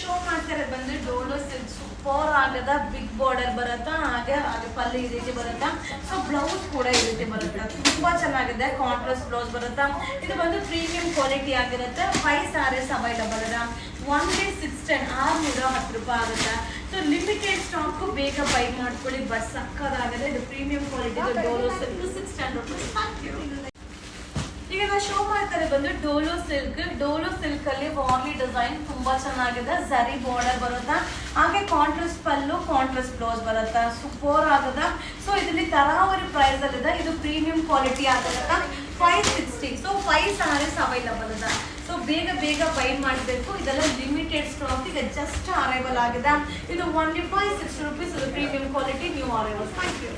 Show ಮಾಡ್ತಾರೆ ಬಂದು Dolo silk super ಆಗದ ಬಿಗ್ ಬಾರ್ಡರ್ ಬರುತ್ತಾ, ಹಾಗೆ ಪಲ್ಲು ಈ ರೀತಿ ಬರುತ್ತಾ. ಸೊ ಬ್ಲೌಸ್ ಕೂಡ ಈ ರೀತಿ ಬರುತ್ತೆ, ತುಂಬಾ ಚೆನ್ನಾಗಿದೆ. ಕಾಂಟ್ರಾಸ್ಟ್ ಬ್ಲೌಸ್ ಬರುತ್ತಾ. ಇದು ಬಂದು ಪ್ರೀಮಿಯಂ ಕ್ವಾಲಿಟಿ ಆಗಿರುತ್ತೆ. 5 ಸ್ಯಾರೀಸ್ ಅವೈಲಬಲ್ ಇದೆ. ಒನ್ಲಿ 610 610 ರೂಪಾಯಿ ಆಗುತ್ತೆ. ಸೊ ಲಿಮಿಟೆಡ್ ಸ್ಟಾಕ್, ಬೇಗ ಬೈ ಮಾಡ್ಕೊಳ್ಳಿ. ಬಸ್ ಸಕ್ಕದಾಗಿದೆ. ಇದು ಪ್ರೀಮಿಯಂ ಕ್ವಾಲಿಟಿ ಡೋಲೋ ಸಿಲ್ಕ್ 610 ರೂಪಾಯಿ. ಈಗ ನಾವು ಶೋ ಮಾಡ್ತಾರೆ ಬಂದು ಡೋಲೋ ಸಿಲ್ಕ್ ಅಲ್ಲಿ ವಾರ್ಲಿ ಡಿಸೈನ್ ತುಂಬಾ ಚೆನ್ನಾಗಿದೆ. ಝರಿ ಬಾರ್ಡರ್ ಬರುತ್ತಾ, ಹಾಗೆ ಕಾಂಟ್ರಾಸ್ಟ್ ಪಲ್ಲು, ಕಾಂಟ್ರಾಸ್ಟ್ ಬ್ಲೌಸ್ ಬರುತ್ತಾ, ಸೂಪರ್ ಆಗದ. ಸೊ ಇದರಲ್ಲಿ ತರಾವರಿ ಪ್ರೈಸ್ ಅಲ್ಲಿ ಇದೆ. ಇದು ಪ್ರೀಮಿಯಂ ಕ್ವಾಲಿಟಿ ಆಗುತ್ತೆ. 560. ಸೊ 5 ಸ್ಯಾರೀಸ್ ಅವೈಲಬಲ್ ಇದೆ. ಸೊ ಬೇಗ ಬೈ ಮಾಡಬೇಕು. ಇದೆಲ್ಲ ಲಿಮಿಟೆಡ್ ಸ್ಟಾಕ್, ಈಗ ಜಸ್ಟ್ ಅರೈವಲ್ ಆಗಿದೆ. ಇದು ಓನ್ಲಿ 560 ರೂಪೀಸ್. ಇದು premium quality, new arrival. Thank you.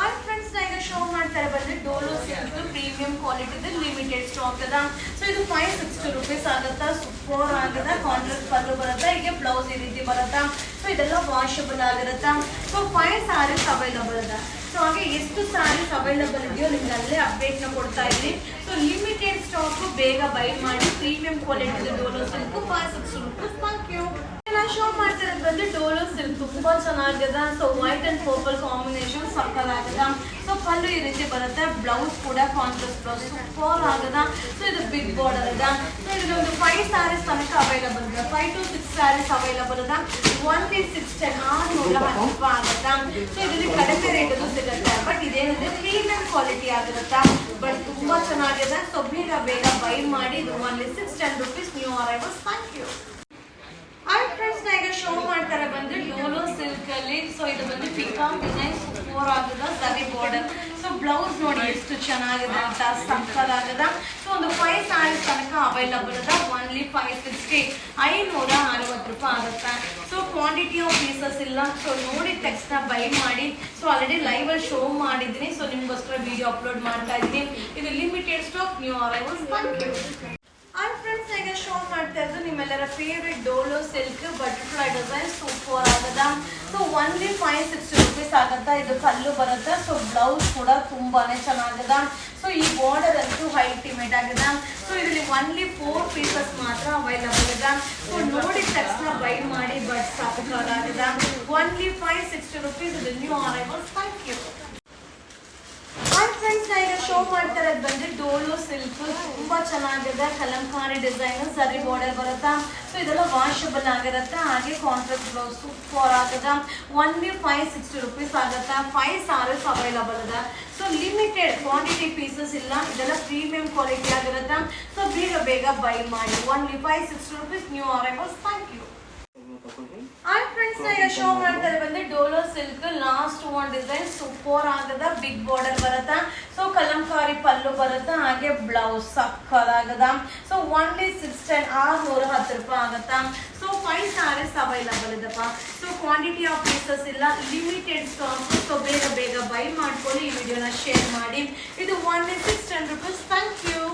All friends, ಈಗ ಶೋ ಮಾಡ್ತಾರೆ ಬಂದ್ರೆ Dola silk premium quality limited stock ಅದ. ಸೊ ಇದು 560 ರೂಪೀಸ್ ಆಗುತ್ತಾ. ಸೂಪರ್ ಆಗದ. ಕಾಂಟ್ರಾಸ್ಟ್ ಪಲ್ಲು ಬರುತ್ತಾ, ಹೀಗೆ ಬ್ಲೌಸ್ ಈ ರೀತಿ ಬರುತ್ತಾ. ಸೊ ಇದೆಲ್ಲ ವಾಷಬಲ್ ಆಗಿರುತ್ತಾ. ಸೊ 5 ಸ್ಯಾರೀಸ್ ಅವೈಲಬಲ್ ಅದ. ಸೊ ಹಾಗೆ ಎಷ್ಟು ಸ್ಯಾರೀಸ್ ಅವೈಲಬಲ್ ಇದೆಯೋ ನಿಮ್ಗೆ ಅಲ್ಲೇ ಅಪ್ಡೇಟ್ ನ ಕೊಡ್ತಾ ಇದ್ದೀನಿ. ಸೊ ಲಿಮಿಟೆಡ್ ಸ್ಟಾಕ್, ಬೇಗ ಬೈ ಮಾಡಿ. Premium quality Dola silk 560 rupees. Thank you. ನಾನು ಶೋ ಮಾಡ್ತಿರೋದು ಬಂದು ಡೋಲೋ ಸಿಲ್ಕ್ ತುಂಬಾ ಚೆನ್ನಾಗಿದೆ. So white and purple combination ಸಕ್ಕತ್ತಾಗಿದೆ. ಸೊ ಪಲ್ಲು ಈ ರೀತಿ ಬರುತ್ತೆ, ಬ್ಲೌಸ್ ಕೂಡ ಕಾಂಟ್ರಾಸ್ಟ್ ಬ್ಲೌಸ್ ಸೂಪರ್ ಆಗದ. ಸೊ ಇದು ಬಿಗ್ ಬಾರ್ಡರ್ ಇದೆ. ಸೊ ಇದೊಂದು 5 ಸ್ಯಾರೀಸ್ ತನಕ ಅವೈಲಬಲ್ ಇದೆ. 5 to 6 ಸ್ಯಾರೀಸ್ ಅವೈಲಬಲ್ ಇದೆ. ಓನ್ಲಿ 610 610 ರೂಪಾಯಿ ಆಗುತ್ತೆ. ಸೊ ಇದರಲ್ಲಿ ಕಡಿಮೆ ರೇಟ್ ಸಿಗುತ್ತೆ. ಬಟ್ ಇದೇನಿದೆ ಪ್ರೀಮಿಯಂ ಕ್ವಾಲಿಟಿ ಆಗಿರುತ್ತೆ. ಬಟ್ ತುಂಬಾ ಚೆನ್ನಾಗಿದೆ. ಸೊ ಬೇಗ ಬೈ ಮಾಡಿ. ಇದು only 610 rupees, new arrivals. Thank you. All friends, ಈಗ ಶೋ ಮಾಡ್ತಾರೆ ಬಂದು ಡೋಲೋ ಸಿಲ್ಕ್ ಅಲ್ಲಿ. ಸೊ ಇದು ಬಂದು ಪಿಕಾಕ್ ಡಿಸೈನ್ ಸೂಪರ್ ಆಗಿದೆ. ಝರಿ ಬಾರ್ಡರ್. ಸೊ ಬ್ಲೌಸ್ ನೋಡಿ ಎಷ್ಟು ಚೆನ್ನಾಗಿದೆ ಅಂತ, ಸಕ್ಕತ್ತಾಗದ. ಸೊ ಒಂದು 5 ಸ್ಯಾರೀಸ್ ತನಕ ಅವೈಲಬಲ್ ಇದೆ. ಓನ್ಲಿ 560 560 ರೂಪಾಯಿ ಆಗುತ್ತೆ. ಸೊ ಕ್ವಾಂಟಿಟಿ ಆಫ್ ಪೀಸಸ್ ಇಲ್ಲ. ಸೊ ನೋಡಿ ತಕ್ಷಣ ಬೈ ಮಾಡಿ. ಸೊ ಆಲ್ರೆಡಿ ಲೈವ್ ಅಲ್ಲಿ ಶೋ ಮಾಡಿದ್ದೀನಿ. ಸೊ ನಿಮ್ಗೋಸ್ಕರ ವಿಡಿಯೋ ಅಪ್ಲೋಡ್ ಮಾಡ್ತಾ ಇದ್ದೀನಿ. ಇದು limited stock, new arrivals. Thank you. All friends, ಈಗ ಶೋ ಮಾಡ್ತಾ ಇರೋದು ನಿಮ್ಮೆಲ್ಲರ favourite Dola silk butterfly design super ಆಗದ. ಸೊ ಓನ್ಲಿ 560 ರೂಪೀಸ್ ಆಗುತ್ತಾ. ಇದು ಕಲ್ಲು ಬರುತ್ತೆ. ಸೊ ಬ್ಲೌಸ್ ಕೂಡ ತುಂಬಾನೇ ಚೆನ್ನಾಗದ. ಸೊ ಈ ಬಾರ್ಡರ್ ಅಂತೂ ಅಲ್ಟಿಮೇಟ್ ಆಗಿದೆ. ಸೊ ಇದರಲ್ಲಿ ಓನ್ಲಿ 4 ಪೀಸಸ್ ಮಾತ್ರ ಅವೈಲಬಲ್ ಇದೆ. ಸೊ ನೋಡಿದ ತಕ್ಷಣ ಬೈ ಮಾಡಿ. ಬಟ್ ಸಾಕಾಗಿದೆ. Only 560 rupees. ಇದು new arrivals. Thank you. All friends, ಈಗ ಶೋ ಮಾಡ್ತಾ ಇರೋದು ಬಂದು ಡೋಲೋ ಸಿಲ್ಕ್ ತುಂಬಾ ಚೆನ್ನಾಗಿದೆ. ಕಲಂಕಾರಿ ಡಿಸೈನ್, ಝರಿ ಬಾರ್ಡರ್ ಬರುತ್ತಾ. ಸೊ ಇದೆಲ್ಲ ವಾಷಬಲ್ ಆಗಿರುತ್ತೆ. ಹಾಗೆ ಕಾಂಟ್ರಾಸ್ಟ್ ಬ್ಲೌಸ್ ಸೂಪರ್ ಆಗದ. ಓನ್ಲಿ 560 ರೂಪೀಸ್ ಆಗುತ್ತಾ. 5 ಸ್ಯಾರೀಸ್ ಅವೈಲಬಲ್ ಇದೆ. ಸೊ ಲಿಮಿಟೆಡ್ ಕ್ವಾಂಟಿಟಿ ಪೀಸಸ್ ಇಲ್ಲ. ಇದೆಲ್ಲ ಪ್ರೀಮಿಯಂ ಕ್ವಾಲಿಟಿ ಆಗಿರುತ್ತೆ. ಸೊ ಬೇಗ ಬೈ ಮಾಡಿ. Only 560 rupees, new arrivals. Thank you. All friends, ಈಗ ಶೋ ಮಾಡ್ತಾರೆ ಬಂದು Dolo silk last one design super ಆಗದ. ಬಿಗ್ ಬಾರ್ಡರ್ ಬರುತ್ತಾ. ಸೊ ಕಲಂಕಾರಿ ಪಲ್ಲು ಬರುತ್ತಾ, ಹಾಗೆ ಬ್ಲೌಸ್ ಸಕ್ಕದಾಗದ. ಸೊ ಓನ್ಲಿ 610 610 ರೂಪಾಯಿ ಆಗುತ್ತಾ. ಸೊ 5 ಸ್ಯಾರೀಸ್ ಅವೈಲಬಲ್ ಇದೆಪ್ಪ. ಸೊ ಕ್ವಾಂಟಿಟಿ ಆಫ್ ಪೀಸಸ್ ಇಲ್ಲ, ಲಿಮಿಟೆಡ್ ಸ್ಟಾಕ್. ಸೊ ಬೇಗ ಬೈ ಮಾಡ್ಕೊಳ್ಳಿ. ಈ ವಿಡಿಯೋನ ಶೇರ್ ಮಾಡಿ. ಇದು ಓನ್ಲಿ 610 ರೂಪೀಸ್. Thank you.